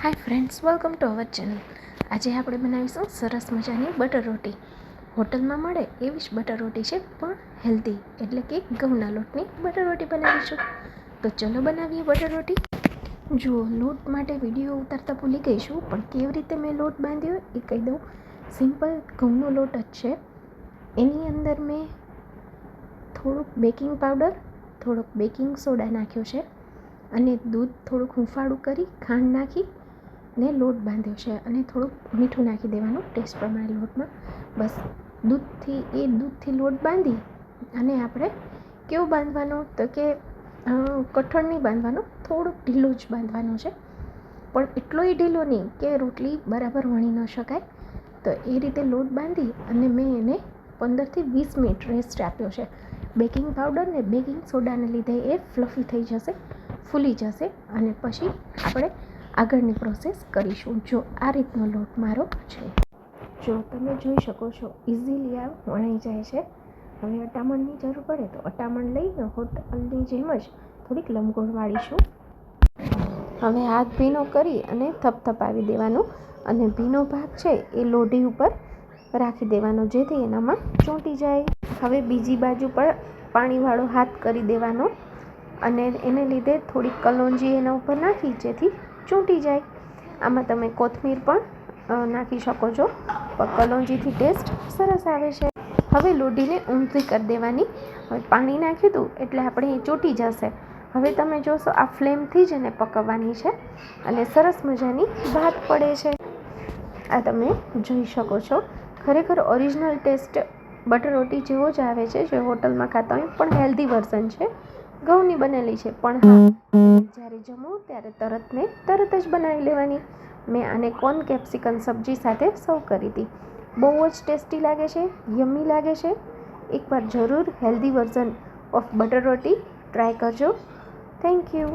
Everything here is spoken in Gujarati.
Hi friends, welcome to our channel. આજે આપણે બનાવીશું સરસ મજાની બટર રોટી. હોટલમાં મળે એવી જ બટર રોટી છે, પણ હેલ્ધી, એટલે કે ઘઉંના લોટની બટર રોટી બનાવીશું. તો ચલો બનાવીએ બટર રોટી. જુઓ, લોટ માટે વિડીયો ઉતારતા ભૂલી ગઈ છું, પણ કેવી રીતે મેં લોટ બાંધ્યો એ કહી દઉં. સિમ્પલ ઘઉંનો લોટ જ છે. એની અંદર મેં થોડુંક બેકિંગ પાવડર, થોડોક બેકિંગ સોડા નાખ્યો છે અને દૂધ થોડુંક હુંફાળું કરી ખાંડ નાખી ને લોટ બાંધ્યો છે. અને થોડુંક મીઠું નાખી દેવાનું ટેસ્ટ પ્રમાણે લોટમાં. બસ દૂધથી લોટ બાંધી અને આપણે કેવો બાંધવાનો તો કે કઠણ નહીં બાંધવાનો, થોડોક ઢીલો જ બાંધવાનો છે, પણ એટલોય ઢીલો નહીં કે રોટલી બરાબર વણી ન શકાય. તો એ રીતે લોટ બાંધી અને મેં એને 15થી 20 મિનિટ રેસ્ટ આપ્યો છે. બેકિંગ પાવડર ને બેકિંગ સોડાને લીધે એ ફ્લફી થઈ જશે, ફૂલી જશે અને પછી આપણે આગળની પ્રોસેસ કરીશું. જો આ રીતનો લોટ મારો છે, જો તમે જોઈ શકો છો, ઇઝીલી આ વણાઈ જાય છે. હવે અટામણની જરૂર પડે તો અટામણ લઈને હોટલની જેમ જ થોડીક લંબગોળ વાળીશું. હવે હાથ ભીનો કરી અને થપથપાવી દેવાનું અને ભીનો ભાગ છે એ લોઢી ઉપર રાખી દેવાનો, જેથી એનામાં ચોંટી જાય. હવે બીજી બાજુ પર પાણીવાળો હાથ કરી દેવાનો અને એને લીધે થોડીક કલોંજી એના ઉપર નાખી, જેથી ચોંટી જાય. આમાં તમે કોથમીર પણ નાખી શકો છો, પણ કલોંજીથી ટેસ્ટ સરસ આવે છે. હવે લોઢીને ઊંધી કરી દેવાની. હવે પાણી નાખ્યું હતું એટલે આપણે એ ચોંટી જશે. હવે તમે જોશો, આ ફ્લેમથી જ એને પકવવાની છે અને સરસ મજાની ભાત પડે છે. આ તમે જોઈ શકો છો. ખરેખર ઓરિજિનલ ટેસ્ટ બટર રોટી જેવો જ આવે છે, જે હોટલમાં ખાતા હોય, પણ હેલ્ધી વર્ઝન છે. ઘઉંની બનેલી છે, પણ હા, જ્યારે જમો ત્યારે તરત જ બનાવી લેવાની. મેં આને કોર્ન કેપ્સિકમ સબ્જી સાથે સર્વ કરી હતી. બહુ જ ટેસ્ટી લાગે છે, યમ્મી લાગે છે. એકવાર જરૂર healthy version of butter roti try કરજો. Thank you.